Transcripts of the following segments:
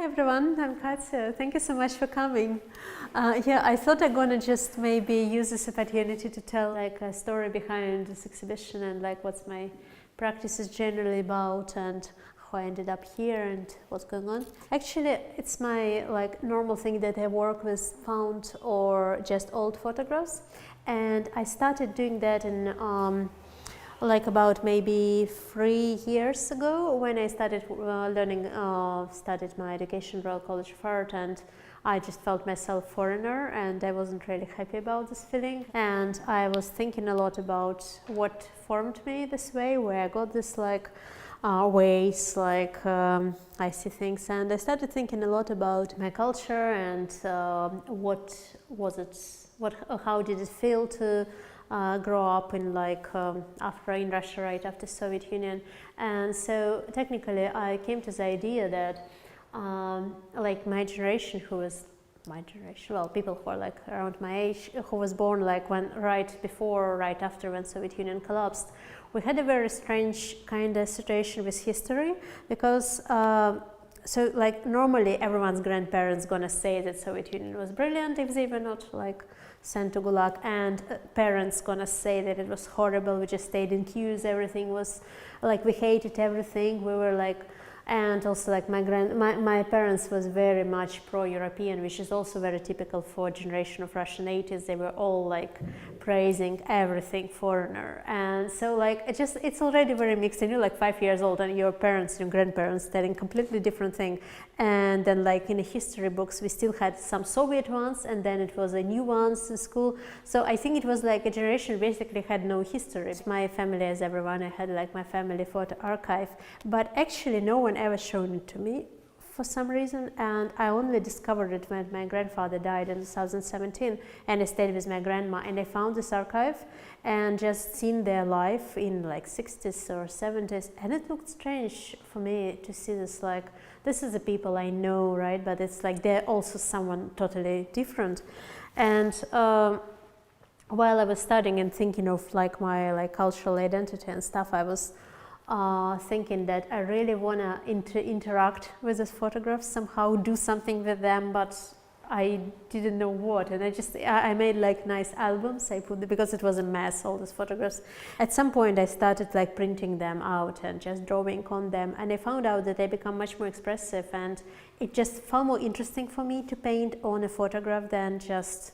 everyone, I'm Katya. Thank you so much for coming. Yeah, I thought I'm gonna just maybe use this opportunity to tell like a story behind this exhibition and like what's my practice is generally about and how I ended up here and what's going on. Actually, it's my like normal thing that I work with found or just old photographs, and I started doing that in like about maybe 3 years ago when I started studied my education, Royal College of Art, and I just felt myself foreigner and I wasn't really happy about this feeling, and I was thinking a lot about what formed me this way, where I got this like ways like I see things, and I started thinking a lot about my culture and how did it feel to grow up in like in Russia right after Soviet Union. And so technically I came to the idea that like my generation, well, people who are like around my age, who was born like right before or right after when Soviet Union collapsed, we had a very strange kind of situation with history, because so like normally everyone's grandparents gonna say that Soviet Union was brilliant if they were not like sent to Gulag, and parents gonna say that it was horrible, we just stayed in queues, everything was like, we hated everything, we were like, and also like my parents was very much pro-European, which is also very typical for a generation of Russian 80s. They were all like praising everything foreigner, and so like it's already very mixed, and you're like 5 years old and your parents and grandparents telling completely different thing. And then like in the history books we still had some Soviet ones, and then it was a new ones in school. So I think it was like a generation basically had no history. My family, as everyone, I had like my family photo archive, but actually no one ever shown it to me for some reason, and I only discovered it when my grandfather died in 2017, and I stayed with my grandma, and I found this archive and just seen their life in like 60s or 70s, and it looked strange for me to see this, like this is the people I know, right, but it's like they're also someone totally different. And while I was studying and thinking of like my like cultural identity and stuff, I was thinking that I really want to interact with these photographs, somehow do something with them, but I didn't know what. And I made like nice albums. I put because it was a mess, all these photographs. At some point I started like printing them out and just drawing on them, and I found out that they become much more expressive, and it just far more interesting for me to paint on a photograph than just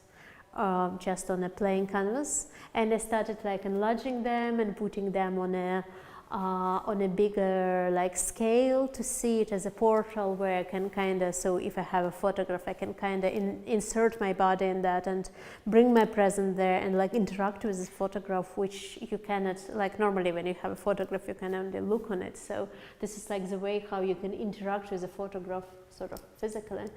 on a plain canvas. And I started like enlarging them and putting them on a bigger like scale to see it as a portal where I can kind of, so if I have a photograph I can kind of insert my body in that and bring my presence there and like interact with this photograph, which you cannot, like normally when you have a photograph you can only look on it. So this is like the way how you can interact with a photograph sort of physically.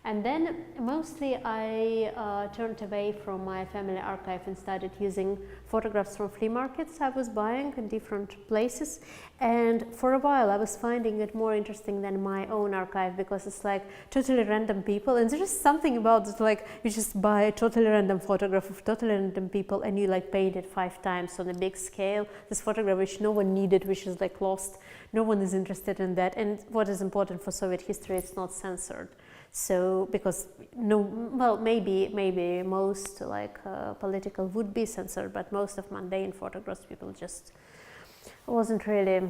And then mostly I turned away from my family archive and started using photographs from flea markets I was buying in different places. And for a while I was finding it more interesting than my own archive, because it's like totally random people, and there's just something about it, like you just buy a totally random photograph of totally random people and you like paint it 5 times on a big scale. This photograph which no one needed, which is like lost, no one is interested in that. And what is important for Soviet history, it's not censored. So because maybe most like political would be censored, but most of mundane photographs people just wasn't really,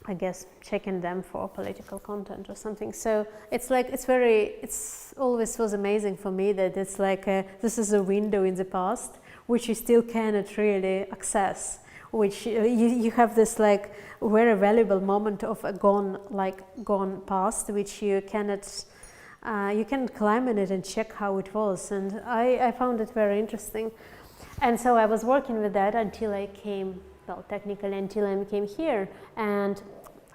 I guess, checking them for political content or something. So it's like it's always was amazing for me that it's like this is a window in the past which you still cannot really access, which you have this like very valuable moment of a gone past, which you cannot climb in it and check how it was. And I found it very interesting. And so I was working with that until I came, well, technically until I came here. And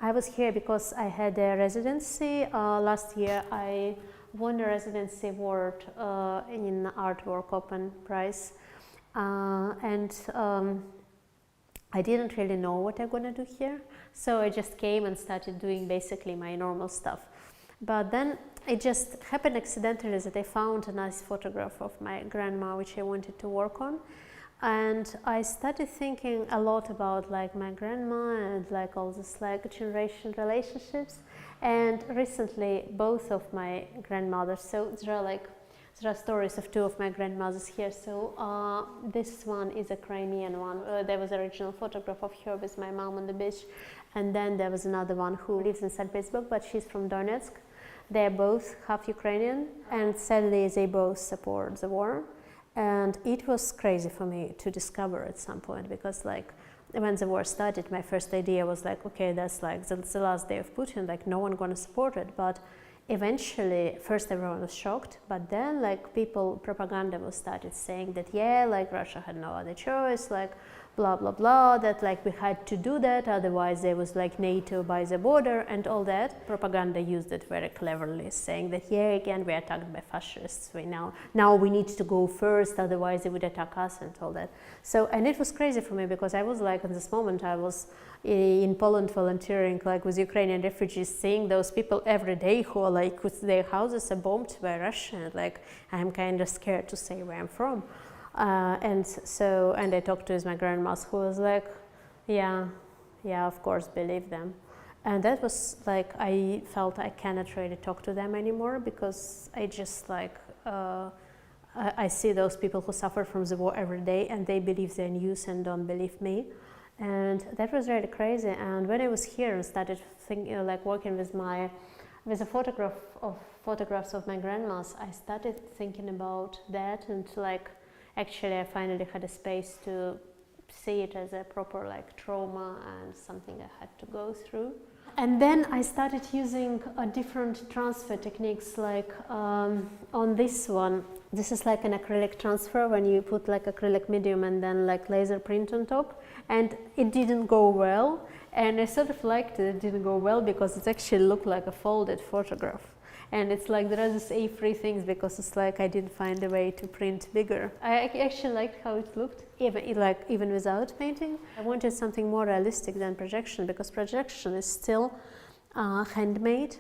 I was here because I had a residency. Last year I won a residency award in Artwork Open Prize. I didn't really know what I'm gonna do here. So I just came and started doing basically my normal stuff. But then it just happened accidentally that I found a nice photograph of my grandma which I wanted to work on, and I started thinking a lot about like my grandma and like all this like generation relationships. And recently, both of my grandmothers, so there are stories of two of my grandmothers here. So this one is a Crimean one. There was an original photograph of her with my mom on the beach. And then there was another one who lives in St. Petersburg, but she's from Donetsk. They're both half Ukrainian, and sadly they both support the war. And it was crazy for me to discover at some point, because like when the war started, my first idea was like, okay, that's like the last day of Putin, like no one gonna support it. But eventually, first everyone was shocked, but then like propaganda was started saying that, yeah, like Russia had no other choice, like blah, blah, blah, that like we had to do that, otherwise there was like NATO by the border and all that. Propaganda used it very cleverly, saying that, yeah, again, we are attacked by fascists, now we need to go first, otherwise they would attack us and all that. So, and it was crazy for me, because I was like, in this moment, I was in Poland volunteering like with Ukrainian refugees, seeing those people every day who are like, with their houses are bombed by Russia, like I'm kind of scared to say where I'm from. And I talked to my grandma, who was like, yeah, of course, believe them. And that was like, I felt I cannot really talk to them anymore, because I just like, I see those people who suffer from the war every day, and they believe their news and don't believe me. And that was really crazy. And when I was here and started thinking, like working with a photographs of my grandmas, I started thinking about that, and like, actually I finally had a space to see it as a proper like trauma and something I had to go through. And then I started using different transfer techniques, like on this one. This is like an acrylic transfer, when you put like acrylic medium and then like laser print on top. And it didn't go well, and I sort of liked it didn't go well, because it actually looked like a folded photograph. And it's like there are these A3 things, because it's like I didn't find a way to print bigger. I actually liked how it looked, even without painting. I wanted something more realistic than projection, because projection is still handmade,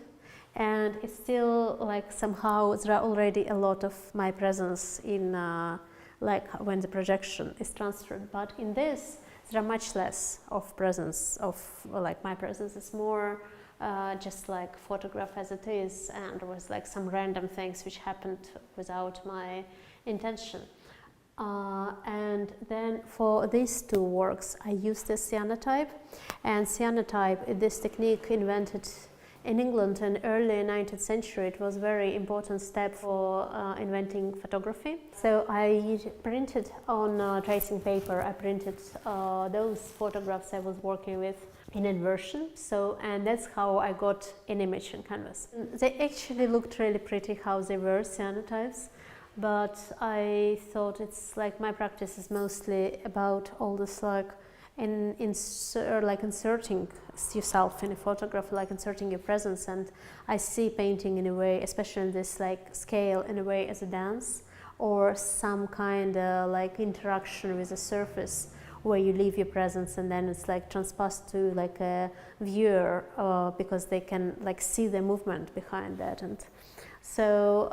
and it's still like somehow there are already a lot of my presence in like when the projection is transferred. But in this, there are much less of presence of like my presence is more just like photograph as it is, and with like some random things which happened without my intention. And then for these two works, I used the cyanotype. And cyanotype, this technique invented in England in early 19th century. It was a very important step for inventing photography. So I printed on tracing paper, I printed those photographs I was working with in inversion. So, and that's how I got an image on canvas. They actually looked really pretty how they were, cyanotypes. But I thought it's like my practice is mostly about all this like inserting yourself in a photograph, like inserting your presence. And I see painting in a way, especially in this like scale, in a way as a dance, or some kind of like interaction with the surface, where you leave your presence and then it's like transposed to like a viewer, because they can like see the movement behind that. And so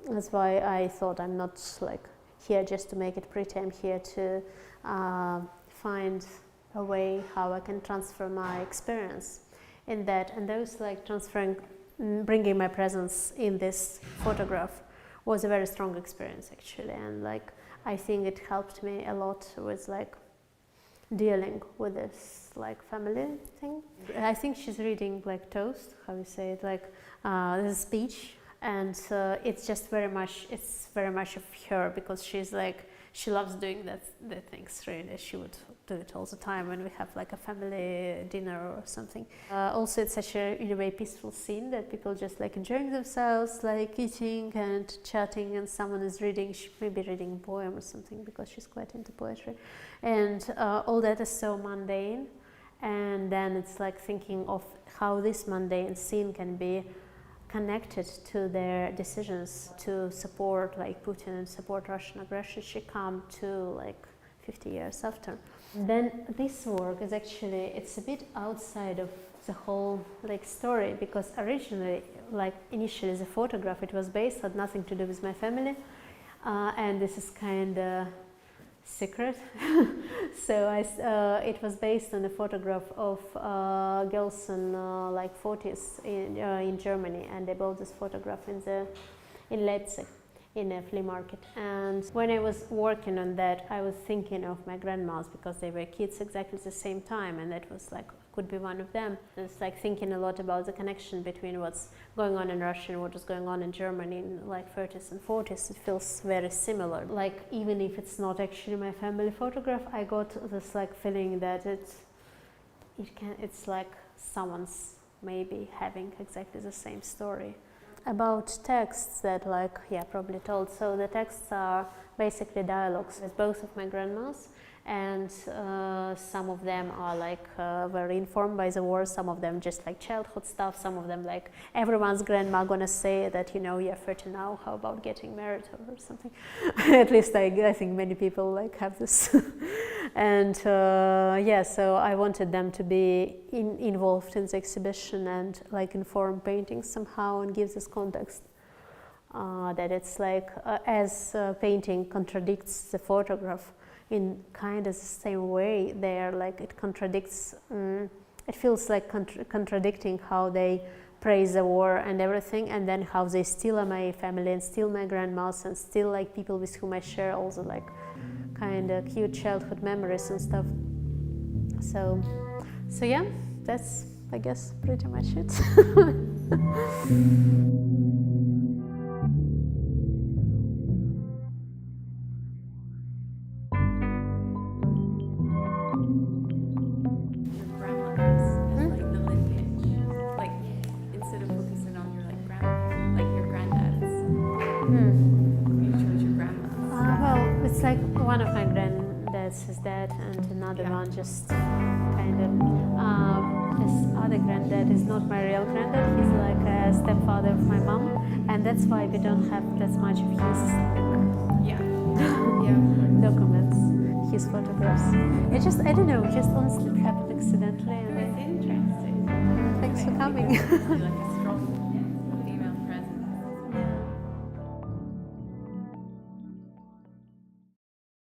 that's why I thought I'm not like here just to make it pretty. I'm here to find a way how I can transfer my experience in that. And those like transferring, bringing my presence in this photograph was a very strong experience actually. And like I think it helped me a lot with like dealing with this like family thing. I think she's reading like toast, how you say it, like this speech. And it's just very much of her, because she's like, she loves doing the things really. She would do it all the time when we have like a family dinner or something. Also, it's such a, in a way, peaceful scene that people just like enjoying themselves, like eating and chatting, and someone is reading, she may be reading a poem or something, because she's quite into poetry. And all that is so mundane. And then it's like thinking of how this mundane scene can be connected to their decisions to support like Putin and support Russian aggression. She come to like 50 years after. Then this work is actually, it's a bit outside of the whole like story, because originally, like initially the photograph, it was based, had nothing to do with my family, and this is kind of secret. So it was based on a photograph of girls in like 40s in Germany, and they bought this photograph in Leipzig in a flea market. And when I was working on that, I was thinking of my grandmas, because they were kids exactly at the same time, and that was like, could be one of them. And it's like thinking a lot about the connection between what's going on in Russia and what was going on in Germany in like 30s and 40s. It feels very similar. Like, even if it's not actually my family photograph, I got this like feeling that it's like someone's maybe having exactly the same story. About texts that probably told. So the texts are basically dialogues with both of my grandmas, and some of them are very informed by the war, some of them just like childhood stuff, some of them like everyone's grandma gonna say that, you're 30 now, how about getting married or something. At least I think many people have this. And so I wanted them to be involved in the exhibition and inform painting somehow, and give this context that it's as painting contradicts the photograph in kind of the same way, it contradicts, it feels like contradicting how they praise the war and everything, and then how they still are my family and still my grandmas and still people with whom I share also kind of cute childhood memories and stuff. So yeah, that's, I guess, pretty much it. One of my granddads is dead, and another one just kind of. This other granddad is not my real granddad. He's like a stepfather of my mom, and that's why we don't have that much of his documents, his photographs. I don't know. Just honestly, it happened accidentally. It's interesting. Thanks for coming.